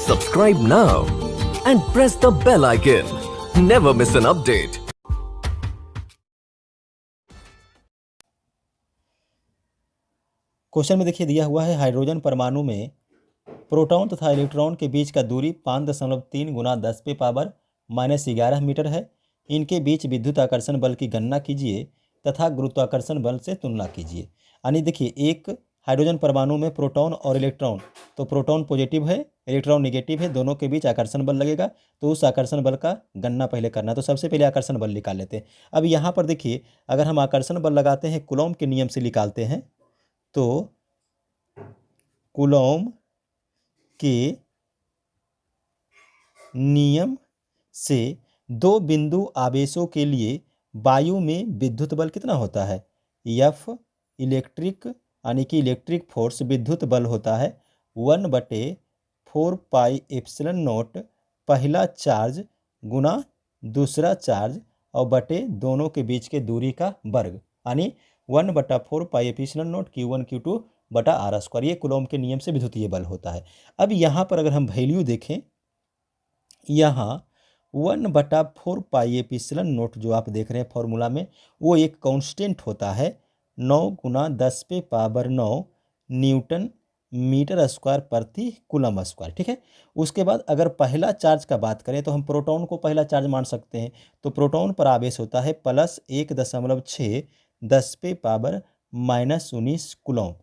Subscribe now and press the bell icon. Never miss an update. Question में देखिए दिया हुआ है हाइड्रोजन परमाणु में प्रोटॉन तथा इलेक्ट्रॉन के बीच का दूरी 5.3 गुना 10 पे पावर -11 मीटर है। इनके बीच विद्युत आकर्षण बल की गणना कीजिए तथा गुरुत्वाकर्षण बल से तुलना कीजिए। यानी देखिए एक हाइड्रोजन परमाणु में प्रोटॉन और इलेक्ट्रॉन, तो प्रोटॉन पॉजिटिव है, इलेक्ट्रॉन नेगेटिव है, दोनों के बीच आकर्षण बल लगेगा। तो उस आकर्षण बल का गणना पहले करना, तो सबसे पहले आकर्षण बल निकाल लेते हैं। अब यहाँ पर देखिए अगर हम आकर्षण बल लगाते हैं कूलॉम के नियम से निकालते हैं, तो कूलॉम के नियम से दो बिंदु आवेशों के लिए वायु में विद्युत बल कितना होता है? F इलेक्ट्रिक यानी कि इलेक्ट्रिक फोर्स विद्युत बल होता है 1/4 पाई एप्सिलॉन नॉट पहला चार्ज गुना दूसरा चार्ज और बटे दोनों के बीच के दूरी का वर्ग, यानी 1/4 pi epsilon not Q1 Q2 बटा आर स्क्वायर। ये कूलॉम के नियम से विद्युतीय बल होता है। अब यहाँ पर अगर हम वैल्यू देखें, यहाँ 1/4 पाई एप्सिलॉन नॉट जो आप देख रहे हैं फॉर्मूला में, वो एक कांस्टेंट होता है 9 गुना 10 पे पावर 9 न्यूटन मीटर स्क्वायर प्रति कूलम स्क्वायर। ठीक है। उसके बाद अगर पहला चार्ज का बात करें तो हम प्रोटॉन को पहला चार्ज मान सकते हैं। तो प्रोटॉन पर आवेश होता है +1.6 10 पे पावर -19 कूलम,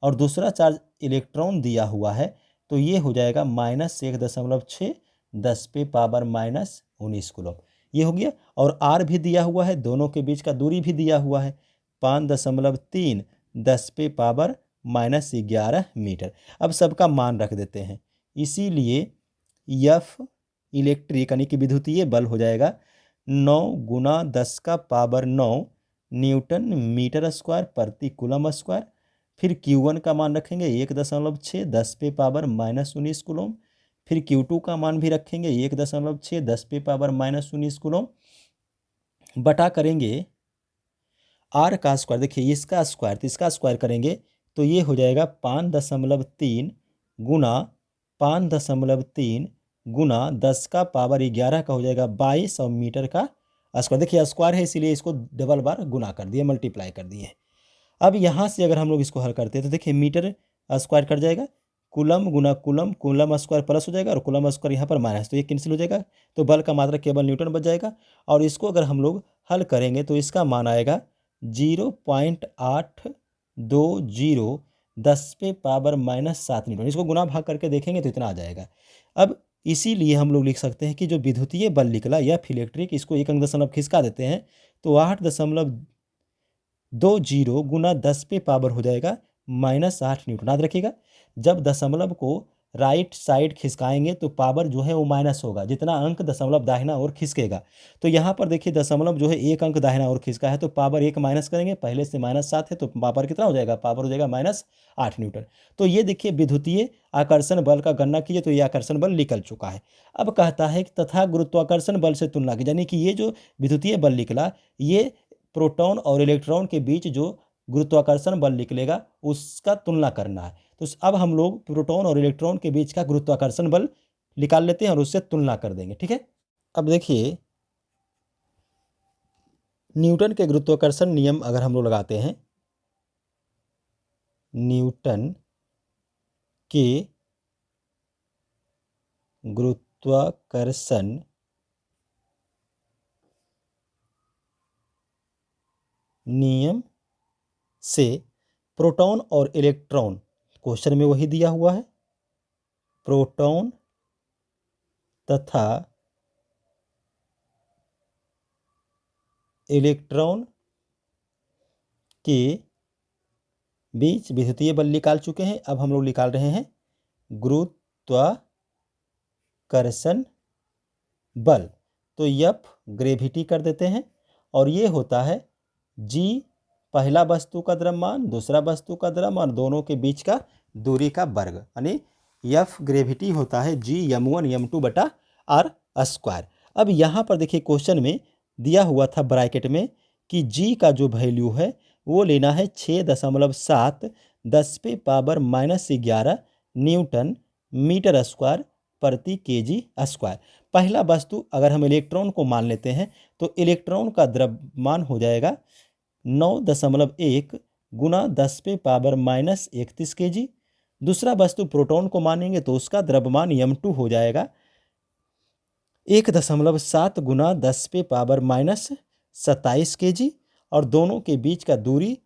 और दूसरा चार्ज इलेक्ट्रॉन दिया हुआ है तो ये हो जाएगा -1.6 10 पे पावर -19 कूलम। ये हो गया। और आर भी दिया हुआ है, दोनों के बीच का दूरी भी दिया हुआ है 5.3 10 पे पावर -11 मीटर। अब सबका मान रख देते हैं, इसीलिए F इलेक्ट्रिक यानी कि विद्युतीय बल हो जाएगा 9 गुना 10 का पावर 9 न्यूटन मीटर स्क्वायर प्रति कूलम स्क्वायर। फिर Q1 का मान रखेंगे 1.6 10 पे पावर -19 कूलम। फिर Q2 का मान भी रखेंगे 1.6 10 पे पावर -19 कूलम, बटा करेंगे R का स्क्वायर। देखिए इसका स्क्वायर तो इसका स्क्वायर करेंगे तो ये हो जाएगा 5.3 गुना 5.3 गुना 10 का पावर 11 का हो जाएगा 22 और मीटर का स्क्वायर। देखिए स्क्वायर है इसीलिए इसको डबल बार गुना कर दिए, मल्टीप्लाई कर दिए। अब यहाँ से अगर हम लोग इसको हल करते हैं तो देखिए मीटर स्क्वायर कट जाएगा, कूलम गुना कूलम, कूलम स्क्वायर प्लस हो जाएगा और कूलम स्क्वायर यहाँ पर माइनस, तो ये कैंसिल हो जाएगा। तो बल का मात्रा केवल न्यूटन बच जाएगा। और इसको अगर हम लोग हल करेंगे तो इसका मान आएगा 0.820 10 पे पावर -7 न्यूटन। इसको गुना भाग करके देखेंगे तो इतना आ जाएगा। अब इसीलिए हम लोग लिख सकते हैं कि जो विद्युतीय बल निकला या इलेक्ट्रिक, इसको एक अंक दशमलव खिसका देते हैं तो 8.20 गुना 10 पे पावर हो जाएगा -8 न्यूटन। याद रखिएगा जब दशमलव को राइट साइड खिसकाएंगे तो पावर जो है वो माइनस होगा, जितना अंक दशमलव दाहिना ओर खिसकेगा। तो यहाँ पर देखिए दशमलव जो है एक अंक दाहिना ओर खिसका है तो पावर एक माइनस करेंगे, पहले से -7 है तो पावर कितना हो जाएगा? पावर हो जाएगा -8 न्यूटन। तो ये देखिए विद्युतीय आकर्षण बल का गणना कीजिए तो ये आकर्षण बल निकल चुका है। अब कहता है कि तथा गुरुत्वाकर्षण बल से तुलना की, यानी कि ये जो विद्युतीय बल निकला ये प्रोटॉन और इलेक्ट्रॉन के बीच जो गुरुत्वाकर्षण बल निकलेगा उसका तुलना करना है। तो अब हम लोग प्रोटॉन और इलेक्ट्रॉन के बीच का गुरुत्वाकर्षण बल निकाल लेते हैं और उससे तुलना कर देंगे। ठीक है। अब देखिए न्यूटन के गुरुत्वाकर्षण नियम अगर हम लोग लगाते हैं, न्यूटन के गुरुत्वाकर्षण नियम से प्रोटॉन और इलेक्ट्रॉन, क्वेश्चन में वही दिया हुआ है, प्रोटॉन तथा इलेक्ट्रॉन के बीच विद्युतीय बल निकाल चुके हैं। अब हम लोग निकाल रहे हैं गुरुत्वाकर्षण बल। तो F ग्रेविटी कर देते हैं और ये होता है G पहला वस्तु का द्रव्यमान, दूसरा वस्तु का द्रव्यमान, दोनों के बीच का दूरी का वर्ग, यानी F ग्रेविटी होता है G m1 m2 बटा R स्क्वायर। अब यहाँ पर देखिए क्वेश्चन में दिया हुआ था ब्रैकेट में कि G का जो वैल्यू है वो लेना है 6.7 10 पे पावर -11 न्यूटन मीटर स्क्वायर प्रति केजी स्क्वायर। पहला वस्तु अगर हम इलेक्ट्रॉन को मान लेते हैं तो इलेक्ट्रॉन का द्रव्यमान हो जाएगा 9.1 गुना 10⁻³ kg। दूसरा वस्तु प्रोटॉन को मानेंगे तो उसका द्रव्यमान m2 हो जाएगा 1.7 गुना 10⁻27 kg, और दोनों के बीच का दूरी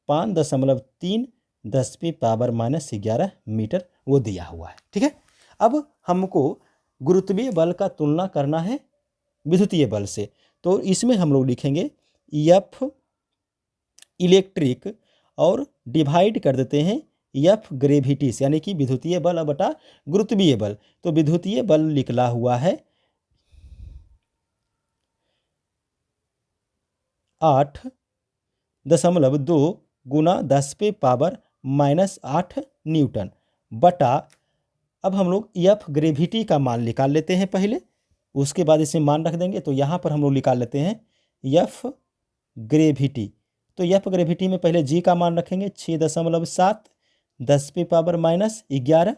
5.3 10⁻11 मीटर वो दिया हुआ है। ठीक है, अब हमको गुरुत्वीय बल का तुलना करना है विद्युतीय बल से, तो इसमें हम लोग लिखेंगे F इलेक्ट्रिक और डिवाइड कर देते हैं F ग्रेविटी से, यानी कि विद्युतीय बल बटा गुरुत्वीय बल। तो विद्युतीय बल निकला हुआ है 8.2 गुना 10⁻⁻8 न्यूटन बटा, अब हम लोग F ग्रेविटी का मान निकाल लेते हैं पहले, उसके बाद इसमें मान रख देंगे। तो यहाँ पर हम लोग निकाल लेते हैं F ग्रेविटी। तो F ग्रेविटी में पहले G का मान रखेंगे 6.7 10⁻11,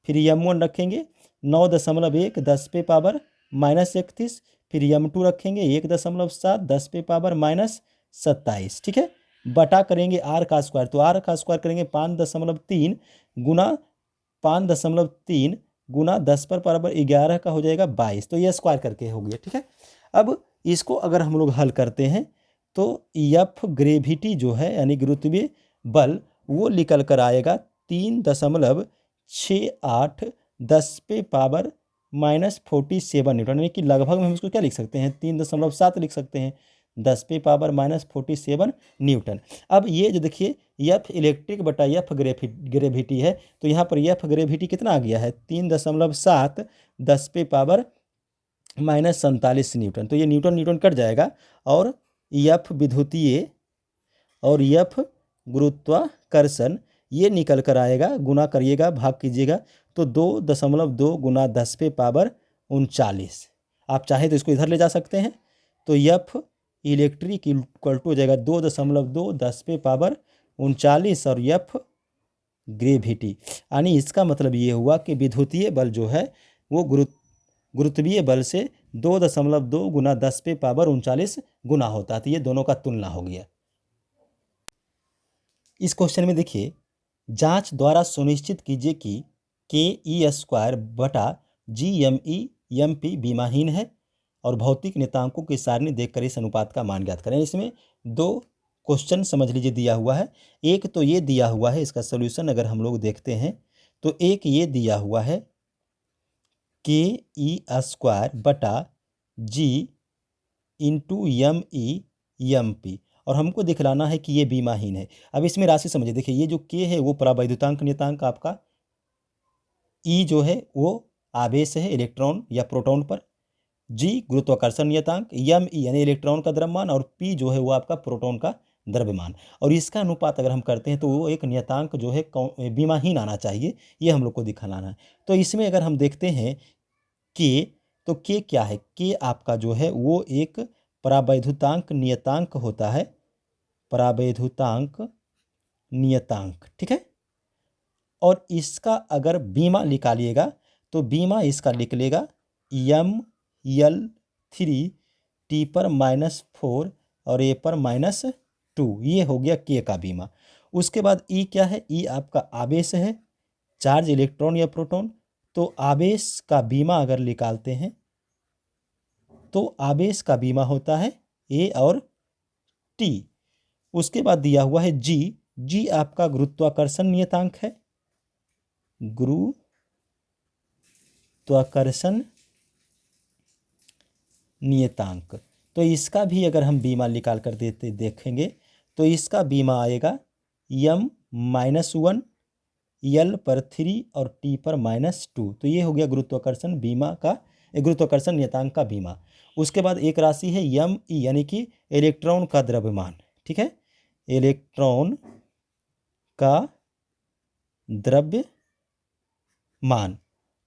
फिर M1 रखेंगे 9.1 10⁻31, फिर M2 रखेंगे 1.7 10⁻27। ठीक है, बटा करेंगे R का स्क्वायर, तो R का स्क्वायर करेंगे 5.3 गुना 10⁻11 का हो जाएगा 22, तो ये स्क्वायर करके हो गया। ठीक है, अब इसको अगर हम लोग हल करते हैं तो F ग्रेविटी जो है यानी गुरुत्वीय बल वो निकल कर आएगा 3.68 10⁻47 न्यूटन, यानी कि लगभग में हम इसको क्या लिख सकते हैं 3.7 लिख सकते हैं 10⁻47 न्यूटन। अब ये जो देखिए F इलेक्ट्रिक बटा F ग्रेविटी है, तो यहाँ पर F ग्रेविटी कितना आ गया है 3.7 10⁻47 न्यूटन, तो ये न्यूटन न्यूटन कट जाएगा, और F विद्युतीय और F गुरुत्वाकर्षण ये निकल कर आएगा, गुना करिएगा भाग कीजिएगा तो 2.2 गुना 10⁻39। आप चाहे तो इसको इधर ले जा सकते हैं, तो F इलेक्ट्रिक इक्वल टू हो जाएगा 2.2 10⁻39 और F ग्रेविटी, यानी इसका मतलब ये हुआ कि विद्युतीय बल जो है वो गुरुत्वीय बल से 2.2 गुना 10⁻39 गुना होता है। तो ये दोनों का तुलना हो गया। इस क्वेश्चन में देखिए, जांच द्वारा सुनिश्चित कीजिए कि ke² बटा GME/MP विमाहीन है और भौतिक नियतांकों की सारणी देखकर इस अनुपात का मान ज्ञात करें। इसमें दो क्वेश्चन समझ लीजिए दिया हुआ है, एक तो ये दिया हुआ है, इसका सोल्यूशन अगर हम लोग देखते हैं तो एक ये दिया हुआ है ke² बटा G इंटू ME/MP, और हमको दिखलाना है कि ये विमाहीन है। अब इसमें राशि समझिए, देखिए ये जो के है वो परावैद्युतांक नियतांक आपका, ई जो है वो आवेश है इलेक्ट्रॉन या प्रोटॉन पर, जी गुरुत्वाकर्षण नियतांक, एम ई यानी इलेक्ट्रॉन का द्रव्यमान, और पी जो है वो आपका प्रोटॉन का द्रव्यमान। और इसका अनुपात अगर हम करते हैं तो वो एक नियतांक जो है विमाहीन आना चाहिए, ये हम लोग को दिखाना है। तो इसमें अगर हम देखते हैं के, तो के क्या है, के आपका जो है वो एक परावैद्युतांक नियतांक होता है, परावैद्युतांक नियतांक। ठीक है, और इसका अगर बीमा निकालिएगा तो बीमा इसका निकलेगा ML3 T⁻⁴ और A⁻², ये हो गया के का बीमा। उसके बाद ई क्या है, ई आपका आवेश है, चार्ज इलेक्ट्रॉन या प्रोटॉन। तो आवेश का बीमा अगर निकालते हैं तो आवेश का बीमा होता है ए और टी। उसके बाद दिया हुआ है जी, जी आपका गुरुत्वाकर्षण नियतांक है, गुरुत्वाकर्षण नियतांक। तो इसका भी अगर हम बीमा निकाल कर देते देखेंगे तो इसका बीमा आएगा M-1 L/3 और T⁻²। तो ये हो गया गुरुत्वाकर्षण बीमा का, गुरुत्वाकर्षण नियतांक का बीमा। उसके बाद एक राशि है ME यानी कि इलेक्ट्रॉन का द्रव्यमान। ठीक है, इलेक्ट्रॉन का द्रव्यमान,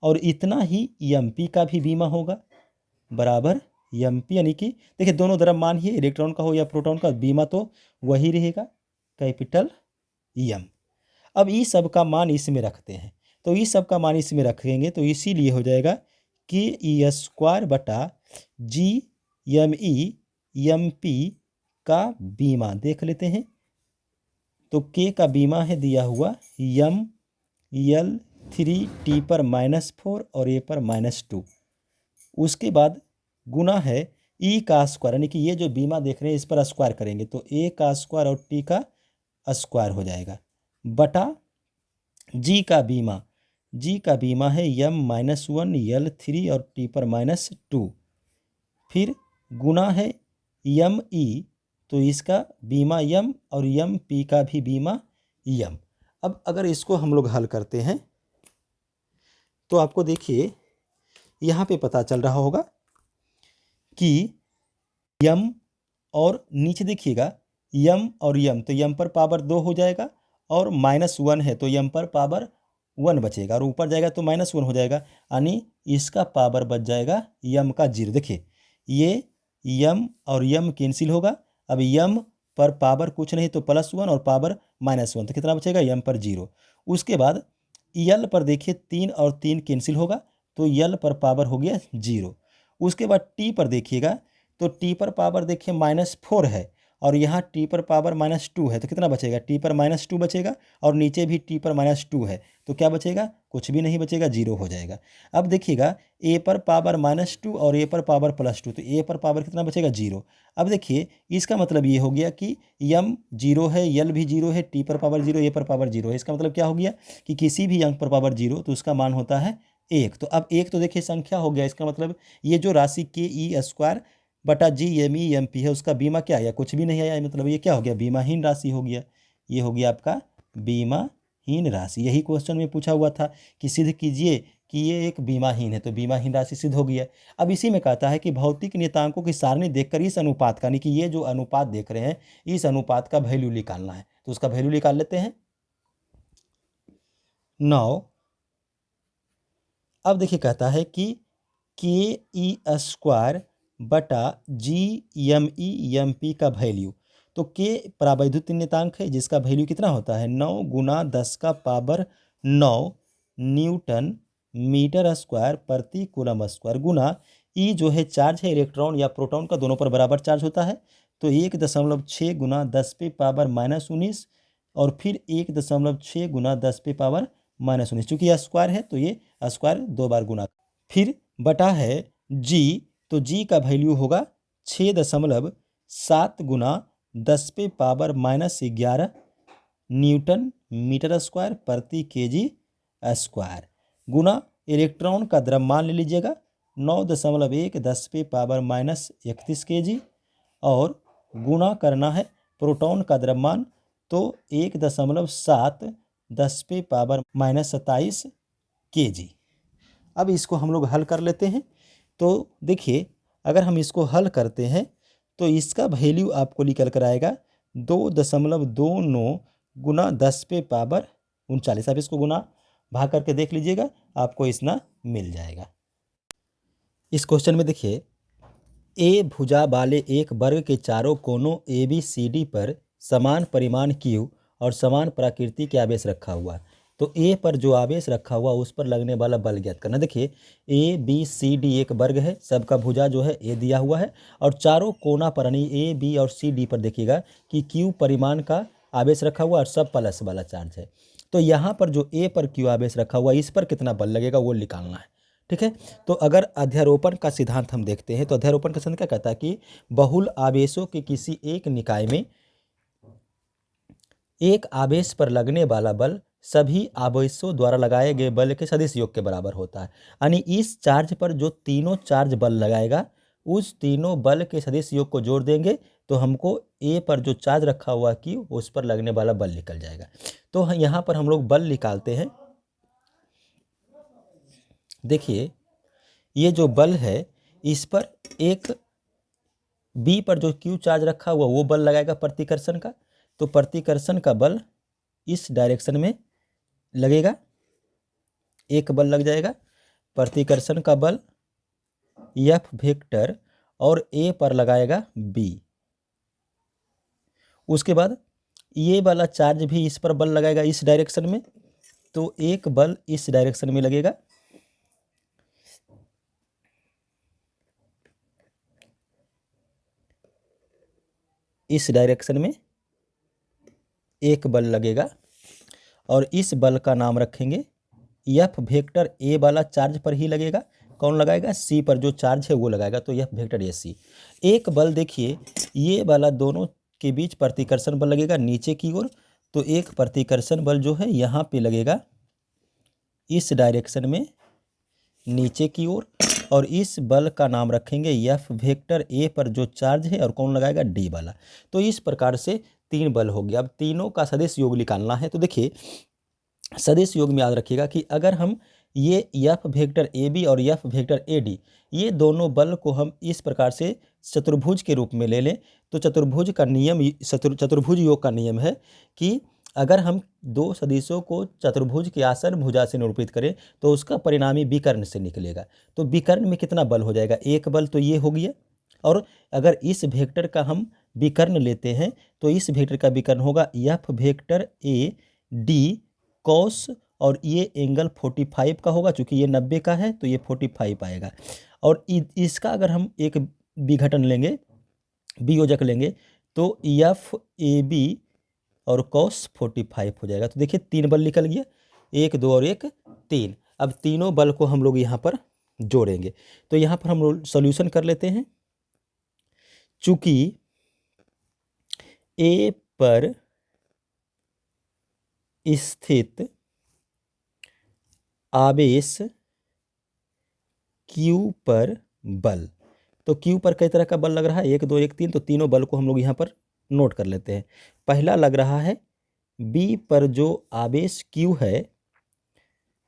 और इतना ही MP का भी बीमा होगा, बराबर MP, यानी कि देखिए दोनों द्रव्यमान ही, इलेक्ट्रॉन का हो या प्रोटॉन का, बीमा तो वही रहेगा कैपिटल M। अब ई सब का मान इसमें रखते हैं, तो इस सब का मान इसमें रखेंगे तो इसीलिए हो जाएगा के² बटा GME/MP का बीमा। देख लेते हैं तो के का बीमा है दिया हुआ ML3T पर -4 और A पर -2। उसके बाद गुना है E का स्क्वायर, यानी कि ये जो बीमा देख रहे हैं इस पर स्क्वायर करेंगे तो A का स्क्वायर और T का स्क्वायर हो जाएगा, बटा G का बीमा है M-1 L3 और T पर -2। फिर गुना है ME, तो इसका बीमा M और MP का भी बीमा M। अब अगर इसको हम लोग हल करते हैं तो आपको देखिए यहाँ पे पता चल रहा होगा कि M और नीचे देखिएगा M और M, तो M पर पावर 2 हो जाएगा और -1 है तो M पर पावर 1 बचेगा और ऊपर जाएगा तो -1 हो जाएगा, यानी इसका पावर बच जाएगा M का 0। देखिए ये M और M कैंसिल होगा, अब M पर पावर कुछ नहीं तो +1 और पावर -1, तो कितना बचेगा M पर 0। उसके बाद L पर देखिए 3 और 3 कैंसिल होगा तो L पर पावर हो गया 0। उसके बाद T पर देखिएगा तो T पर पावर देखिए -4 है और यहाँ T पर पावर -2 है तो कितना बचेगा, T पर -2 बचेगा और नीचे भी T पर -2 है तो क्या बचेगा, कुछ भी नहीं बचेगा, 0 हो जाएगा। अब देखिएगा A पर पावर -2 और A पर पावर +2, तो A पर पावर कितना बचेगा, 0। अब देखिए इसका मतलब ये हो गया कि M 0 है, L भी 0 है, T पर पावर 0, A पर पावर 0 है। इसका मतलब क्या हो गया कि किसी भी अंक पर पावर 0 तो उसका मान होता है 1। तो अब 1 तो देखिए संख्या हो गया, इसका मतलब ये जो राशि के² बटा GME/MP है उसका बीमा क्या आया, कुछ भी नहीं आया, मतलब ये क्या हो गया, बीमाहीन राशि हो गया। ये हो गया आपका बीमाहीन राशि। यही क्वेश्चन में पूछा हुआ था कि सिद्ध कीजिए कि ये एक बीमाहीन है, तो बीमाहीन राशि सिद्ध हो गया। अब इसी में कहता है कि भौतिक नियतांकों की सारणी देखकर इस अनुपात का, यानी कि ये जो अनुपात देख रहे हैं इस अनुपात का वैल्यू निकालना है, तो उसका वैल्यू निकाल लेते हैं। 9 अब देखिए कहता है कि ke² बटा GME/MP का वैल्यू, तो के परावैद्युत नियतांक है जिसका वैल्यू कितना होता है 9 × 10⁻9 न्यूटन मीटर स्क्वायर प्रति कूलम स्क्वायर, गुना ई जो है चार्ज है इलेक्ट्रॉन या प्रोटॉन का दोनों पर बराबर चार्ज होता है तो 1.6 × 10⁻19 और फिर 1.6 × 10⁻19, चूँकि यह स्क्वायर है तो ये स्क्वायर 2 बार गुना, फिर बटा है जी, तो जी का वैल्यू होगा 6.7 × 10⁻11 न्यूटन मीटर स्क्वायर प्रति केजी स्क्वायर, गुना इलेक्ट्रॉन का द्रव्यमान ले लीजिएगा 9.1 10⁻31 केजी और गुना करना है प्रोटॉन का द्रव्यमान तो 1.7 10⁻27 केजी। अब इसको हम लोग हल कर लेते हैं तो देखिए अगर हम इसको हल करते हैं तो इसका वैल्यू आपको निकल कर आएगा 2.29 × 10⁻39। आप इसको गुना भाग करके देख लीजिएगा, आपको इतना मिल जाएगा। इस क्वेश्चन में देखिए ए भुजा वाले एक वर्ग के चारों कोनों ABCD पर समान परिमाण Q और समान प्रकृति के आवेश रखा हुआ, तो ए पर जो आवेश रखा हुआ उस पर लगने वाला बल ज्ञात करना। देखिए ABCD एक वर्ग है, सबका भुजा जो है ए दिया हुआ है और चारों कोना पर यानी A, B और C, D पर देखिएगा कि Q परिमाण का आवेश रखा हुआ और सब प्लस वाला चार्ज है। तो यहाँ पर जो ए पर Q आवेश रखा हुआ इस पर कितना बल लगेगा वो निकालना है, ठीक है। तो अगर अध्यारोपण का सिद्धांत हम देखते हैं तो अध्यारोपण का सिद्धांत क्या कहता है कि बहुल आवेशों के किसी एक निकाय में एक आवेश पर लगने वाला बल सभी आवेशों द्वारा लगाए गए बल के सदिश योग के बराबर होता है, यानी इस चार्ज पर जो तीनों चार्ज बल लगाएगा उस तीनों बल के सदिश योग को जोड़ देंगे तो हमको ए पर जो चार्ज रखा हुआ कि उस पर लगने वाला बल निकल जाएगा। तो यहाँ पर हम लोग बल निकालते हैं। देखिए ये जो बल है इस पर एक बी पर जो क्यू चार्ज रखा हुआ वो बल लगाएगा प्रतिकर्षण का, तो प्रतिकर्षण का बल इस डायरेक्शन में लगेगा, एक बल लग जाएगा प्रतिकर्षण का बल F वेक्टर और ए पर लगाएगा बी। उसके बाद ये वाला चार्ज भी इस पर बल लगाएगा इस डायरेक्शन में, तो एक बल इस डायरेक्शन में लगेगा, इस डायरेक्शन में एक बल लगेगा और इस बल का नाम रखेंगे एफ वेक्टर ए वाला चार्ज पर ही लगेगा। कौन लगाएगा? सी पर जो चार्ज है वो लगाएगा, तो एफ वेक्टर ए सी। एक बल देखिए ये वाला दोनों के बीच प्रतिकर्षण बल लगेगा नीचे की ओर, तो एक प्रतिकर्षण बल जो है यहाँ पे लगेगा इस डायरेक्शन में नीचे की ओर, और इस बल का नाम रखेंगे एफ वेक्टर ए पर जो चार्ज है, और कौन लगाएगा? डी वाला। तो इस प्रकार से 3 बल हो गया। अब तीनों का सदिश योग निकालना है। तो देखिए सदिश योग में याद रखिएगा कि अगर हम ये एफ वेक्टर ए बी और एफ वेक्टर ए डी ये दोनों बल को हम इस प्रकार से चतुर्भुज के रूप में ले लें, तो चतुर्भुज का नियम, चतुर्भुज योग का नियम है कि अगर हम दो सदिशों को चतुर्भुज के आसन भुजा से निरूपित करें तो उसका परिणामी विकर्ण से निकलेगा। तो विकर्ण में कितना बल हो जाएगा? एक बल तो ये हो गया, और अगर इस वेक्टर का हम विकर्ण लेते हैं तो इस वेक्टर का विकर्ण होगा F vector A D cos, और ये एंगल 45 का होगा, चूंकि ये 90 का है तो ये 45 आएगा। और इसका अगर हम एक विघटन लेंगे, वियोजक लेंगे, तो एफ ए बी और कॉस 45 हो जाएगा। तो देखिए 3 बल निकल गया, 1 2 और 1 3। अब तीनों बल को हम लोग यहाँ पर जोड़ेंगे, तो यहाँ पर हम लोग सॉल्यूशन कर लेते हैं। चूंकि ए पर स्थित आवेश Q पर बल, तो Q पर कई तरह का बल लग रहा है, 1 2 1 3, तो तीनों बल को हम लोग यहाँ पर नोट कर लेते हैं। पहला लग रहा है B पर जो आवेश Q है,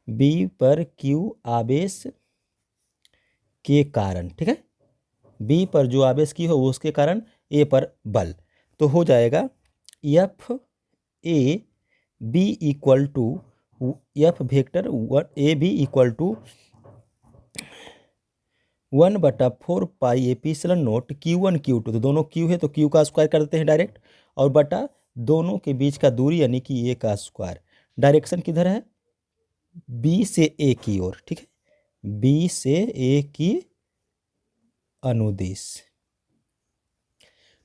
B पर Q आवेश के कारण, ठीक है, B पर जो आवेश Q है वो उसके कारण A पर बल, तो हो जाएगा F A B equal to F vector A B equal to 1/4 pi epsilon naught Q1 Q2, तो दोनों Q है तो Q का स्क्वायर कर देते हैं डायरेक्ट, और बटा दोनों के बीच का दूरी यानी कि A का स्क्वायर। डायरेक्शन किधर है? B से A की ओर, ठीक है, B से A की अनुदिश।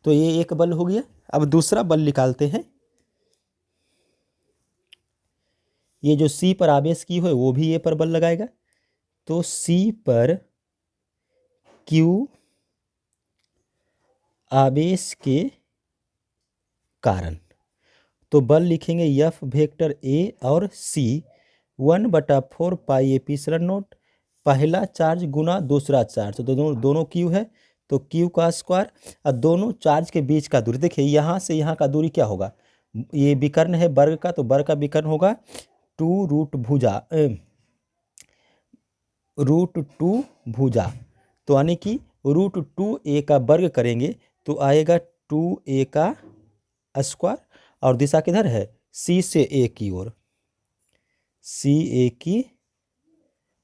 तो ये एक बल हो गया। अब दूसरा बल निकालते हैं। ये जो C पर आवेश Q है वो भी A पर बल लगाएगा, तो C पर Q आवेश के कारण, तो बल लिखेंगे एफ वेक्टर ए और C 1/4 पाई एप्सिलॉन नोट, पहला चार्ज गुना दूसरा चार्ज, तो दोनों Q है तो Q का स्क्वायर, और दोनों चार्ज के बीच का दूरी, देखिए यहाँ से यहाँ का दूरी क्या होगा? ये विकर्ण है वर्ग का, तो वर्ग का विकर्ण होगा 2 रूट भुजा √2 भुजा, तो यानी कि √2a का वर्ग करेंगे तो आएगा 2a का स्क्वायर, और दिशा किधर है? C से A की ओर, C A की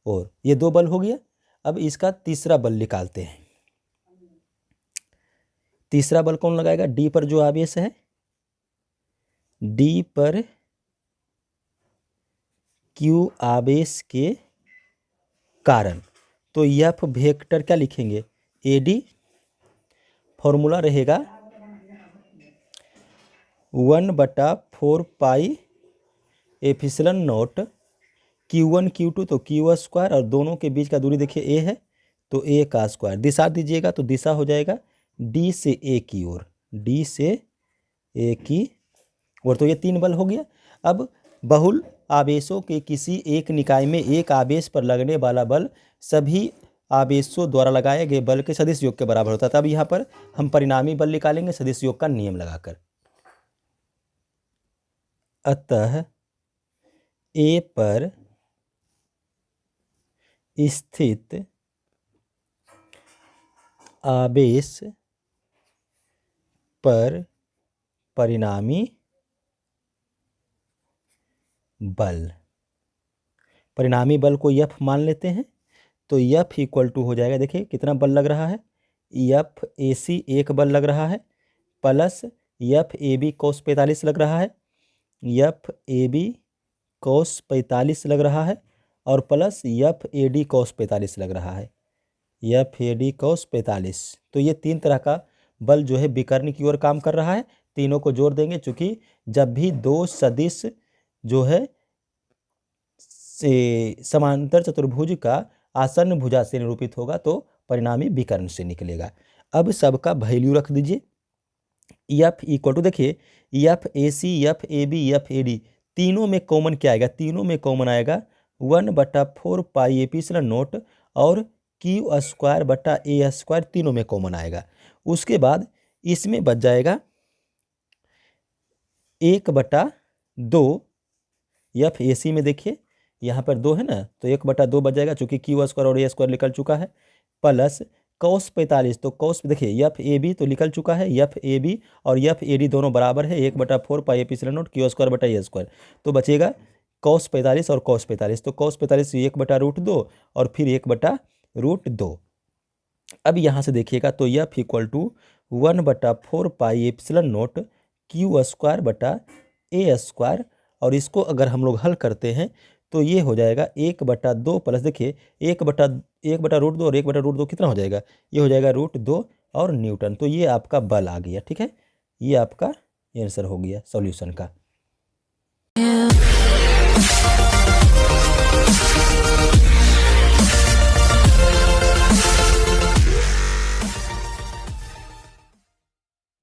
ओर। ये 2 बल हो गया। अब इसका तीसरा बल निकालते हैं। तीसरा बल कौन लगाएगा? D पर जो आवेश है, D पर Q आवेश के कारण, तो एफ वेक्टर क्या लिखेंगे? AD, फॉर्मूला रहेगा 1/4 pi epsilon naught Q1 Q2, तो Q स्क्वायर, और दोनों के बीच का दूरी देखिए A है तो A का स्क्वायर। दिशा दीजिएगा तो दिशा हो जाएगा D से A की ओर, D से A की ओर। तो ये 3 बल हो गया। अब बहुल आवेशों के किसी एक निकाय में एक आवेश पर लगने वाला बल सभी आवेशों द्वारा लगाए गए बल के सदिश योग के बराबर होता है। तब यहाँ पर हम परिणामी बल निकालेंगे सदिश योग का नियम लगाकर। अतः A पर स्थित आवेश पर परिणामी बल, परिणामी बल को F मान लेते हैं, तो F इक्वल टू हो जाएगा, देखिए कितना बल लग रहा है, एफ ए सी एक बल लग रहा है, प्लस एफ ए बी कोस 45 लग रहा है, एफ ए बी cos 45 लग रहा है और plus F A D cos 45 लग रहा है, एफ ए डी cos 45। तो ये तीन तरह का बल जो है विकर्ण की ओर काम कर रहा है। तीनों को जोड़ देंगे, चूंकि जब भी दो सदिश जो है से समांतर चतुर्भुज का आसन्न भुजा से निरूपित होगा तो परिणामी विकर्ण से निकलेगा। अब सबका वैल्यू रख दीजिए। एफ इक्वल टू, देखिए F A C, F A B, F A D तीनों में कॉमन क्या आएगा? तीनों में कॉमन आएगा 1/4 पाई एप्सिलॉन नोट और क्यू स्क्वायर बटा ए स्क्वायर, तीनों में कॉमन आएगा। उसके बाद इसमें बच जाएगा 1/2। एफ ए सी में देखिए यहाँ पर 2 है ना, तो 1/2 बच जाएगा, चूंकि क्यू स्क्वायर और ए स्क्वायर निकल चुका है। प्लस cos 45, तो cos देखिए एफ ए बी तो निकल चुका है, एफ ए बी और एफ ए डी दोनों बराबर है 1/4 pi epsilon naught Q square बटा ए स्क्वायर। तो बचेगा cos 45 और cos 45, तो cos 45 1/√2 और फिर 1/√2। अब यहाँ से देखिएगा तो F equal to 1/4 pi epsilon naught Q square बटा ए स्क्वायर, और इसको अगर हम लोग हल करते हैं तो ये हो जाएगा 1/2 प्लस देखिए 1/√2 और 1/√2 कितना हो जाएगा? ये हो जाएगा √2 और न्यूटन। तो ये आपका बल आ गया। ठीक है, ये आपका आंसर हो गया सॉल्यूशन का।